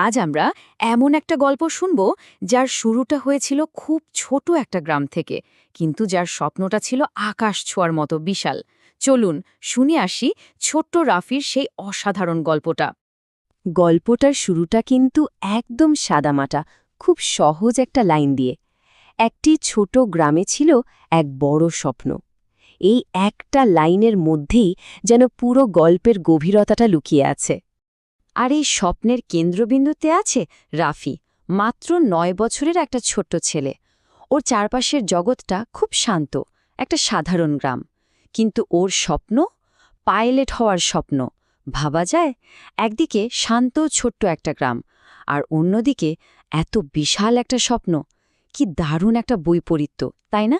আজ আমরা এমন একটা গল্প শুনব যার শুরুটা হয়েছিল খুব ছোট একটা গ্রাম থেকে, কিন্তু যার স্বপ্নটা ছিল আকাশ ছোঁয়ার মতো বিশাল। চলুন শুনে আসি ছোট্ট রাফির সেই অসাধারণ গল্পটা। গল্পটার শুরুটা কিন্তু একদম সাদামাটা, খুব সহজ একটা লাইন দিয়ে। একটি ছোট গ্রামে ছিল এক বড় স্বপ্ন। এই একটা লাইনের মধ্যেই যেন পুরো গল্পের গভীরতাটা লুকিয়ে আছে। আর এই স্বপ্নের কেন্দ্রবিন্দুতে আছে রাফি, মাত্র ৯ বছরের একটা ছোট্ট ছেলে। ওর চারপাশের জগৎটা খুব শান্ত, একটা সাধারণ গ্রাম। কিন্তু ওর স্বপ্ন, পাইলট হওয়ার স্বপ্ন। ভাবা যায়, একদিকে শান্ত ছোট্ট একটা গ্রাম, আর অন্যদিকে এত বিশাল একটা স্বপ্ন। কি দারুণ একটা বৈপরীত্য, তাই না?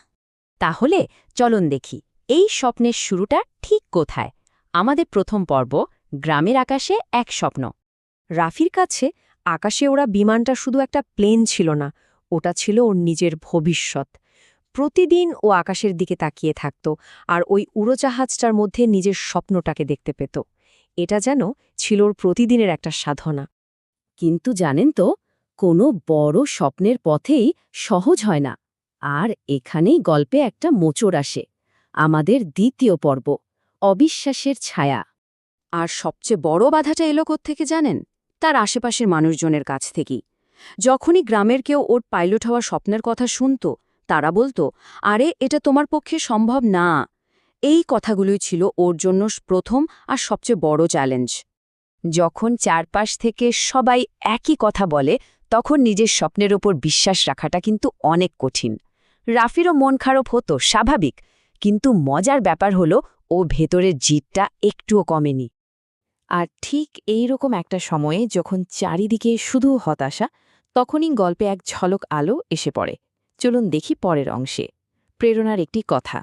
তাহলে চলুন দেখি এই স্বপ্নের শুরুটা ঠিক কোথায়। আমাদের প্রথম পর্ব, গ্রামের আকাশে এক স্বপ্ন। রাফির কাছে আকাশে ওরা বিমানটা শুধু একটা প্লেন ছিল না, ওটা ছিল ওর নিজের ভবিষ্যৎ। প্রতিদিন ও আকাশের দিকে তাকিয়ে থাকত, আর ওই উড়োজাহাজটার মধ্যে নিজের স্বপ্নটাকে দেখতে পেত। এটা যেন ছিল ওর প্রতিদিনের একটা সাধনা। কিন্তু জানেন তো, কোনো বড় স্বপ্নের পথেই সহজ হয় না। আর এখানেই গল্পে একটা মোচড় আসে। আমাদের দ্বিতীয় পর্ব, অবিশ্বাসের ছায়া। আর সবচেয়ে বড় বাধাটা এলো কোত্থেকে জানেন? তার আশেপাশের মানুষজনের কাছ থেকেই। যখনই গ্রামের কেউ ওর পাইলট হওয়ার স্বপ্নের কথা শুনত, তারা বলতো, আরে এটা তোমার পক্ষে সম্ভব না। এই কথাগুলোই ছিল ওর জন্য প্রথম আর সবচেয়ে বড় চ্যালেঞ্জ। যখন চারপাশ থেকে সবাই একই কথা বলে, তখন নিজের স্বপ্নের ওপর বিশ্বাস রাখাটা কিন্তু অনেক কঠিন। রাফিরও মন খারাপ হতো, স্বাভাবিক। কিন্তু মজার ব্যাপার হলো, ও ভেতরের জিদটা একটুও কমেনি। আর ঠিক এই রকম একটা সময়ে যখন চারিদিকে শুধু হতাশা, তখনই গল্পে এক ঝলক আলো এসে পড়ে। চলুন দেখি পরের অংশে, প্রেরণার একটি কথা।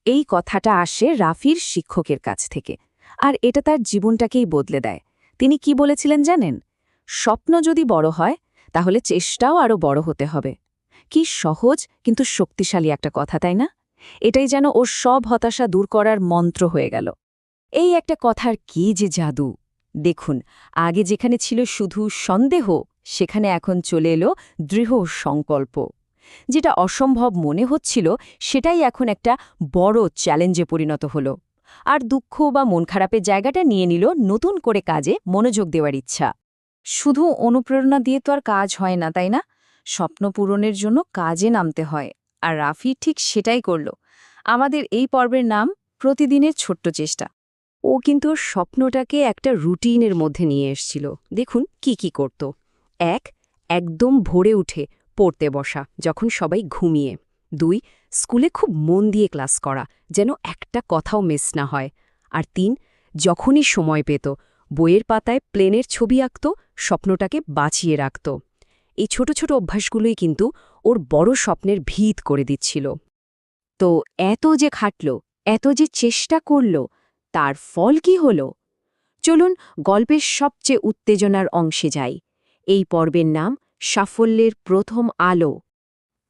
এই কথাটা আসে রাফির শিক্ষকের কাছ থেকে, আর এটা তার জীবনটাকেই বদলে দেয়। তিনি কি বলেছিলেন জানেন? স্বপ্ন যদি বড় হয়, তাহলে চেষ্টাও আরও বড় হতে হবে। কি সহজ কিন্তু শক্তিশালী একটা কথা, তাই না? এটাই যেন ওর সব হতাশা দূর করার মন্ত্র হয়ে গেল। এই একটা কথার কি যে জাদু! দেখুন, আগে যেখানে ছিল শুধু সন্দেহ, সেখানে এখন চলে এলো দৃঢ় সংকল্প। যেটা অসম্ভব মনে হচ্ছিল, সেটাই এখন একটা বড় চ্যালেঞ্জে পরিণত হল। আর দুঃখ বা মন খারাপের জায়গাটা নিয়ে নিল নতুন করে কাজে মনোযোগ দেওয়ার ইচ্ছা। শুধু অনুপ্রেরণা দিয়ে তো আর কাজ হয় না, তাই না? স্বপ্ন পূরণের জন্য কাজে নামতে হয়। আর রাফি ঠিক সেটাই করল। আমাদের এই পর্বের নাম প্রতিদিনের ছোট্ট চেষ্টা। ও কিন্তু ওর স্বপ্নটাকে একটা রুটিনের মধ্যে নিয়ে এসছিল। দেখুন কি কি করত। একদম ভোরে উঠে পড়তে বসা, যখন সবাই ঘুমিয়ে। ২. স্কুলে খুব মন দিয়ে ক্লাস করা, যেন একটা কথাও মিস না হয়। আর ৩. যখনই সময় পেত, বইয়ের পাতায় প্লেনের ছবি আঁকত, স্বপ্নটাকে বাঁচিয়ে রাখত। এই ছোট ছোট অভ্যাসগুলোই কিন্তু ওর বড় স্বপ্নের ভিত করে দিচ্ছিল। তো এত যে খাটল, এত যে চেষ্টা করল, তার ফল কি হল? চলুন গল্পের সবচেয়ে উত্তেজনার অংশে যাই। এই পর্বের নাম সাফল্যের প্রথম আলো।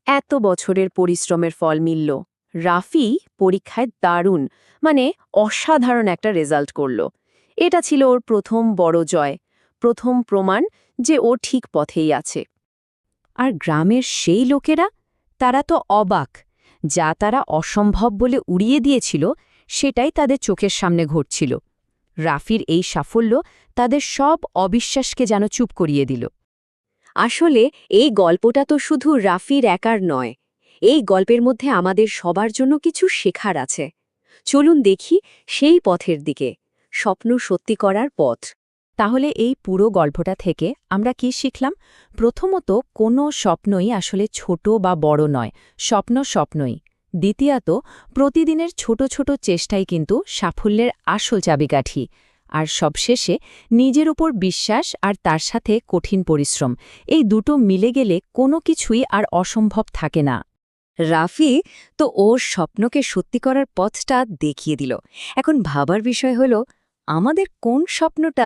এত বছরের পরিশ্রমের ফল মিলল। রাফি পরীক্ষায় দারুণ, অসাধারণ একটা রেজাল্ট করল। এটা ছিল ওর প্রথম বড় জয়, প্রথম প্রমাণ যে ও ঠিক পথেই আছে। আর গ্রামের সেই লোকেরা, তারা তো অবাক। যা তারা অসম্ভব বলে উড়িয়ে দিয়েছিল, সেটাই তাদের চোখের সামনে ঘটছিল। রাফির এই সাফল্য তাদের সব অবিশ্বাসকে যেন চুপ করিয়ে দিল। আসলে এই গল্পটা তো শুধু রাফির একার নয়। এই গল্পের মধ্যে আমাদের সবার জন্য কিছু শেখার আছে। চলুন দেখি সেই পথের দিকে, স্বপ্ন সত্যি করার পথ। তাহলে এই পুরো গল্পটা থেকে আমরা কি শিখলাম? প্রথমত, কোনো স্বপ্নই আসলে ছোট বা বড় নয়, স্বপ্ন স্বপ্নই। দ্বিতীয়ত, প্রতিদিনের ছোট ছোট চেষ্টাই কিন্তু সাফল্যের আসল চাবিকাঠি। আর সবশেষে, নিজের উপর বিশ্বাস আর তার সাথে কঠিন পরিশ্রম, এই দুটো মিলে গেলে কোনো কিছুই আর অসম্ভব থাকে না। রাফি তো ওর স্বপ্নকে সত্যি করার পথটা দেখিয়ে দিল। এখন ভাবার বিষয় হল, আমাদের কোন স্বপ্নটা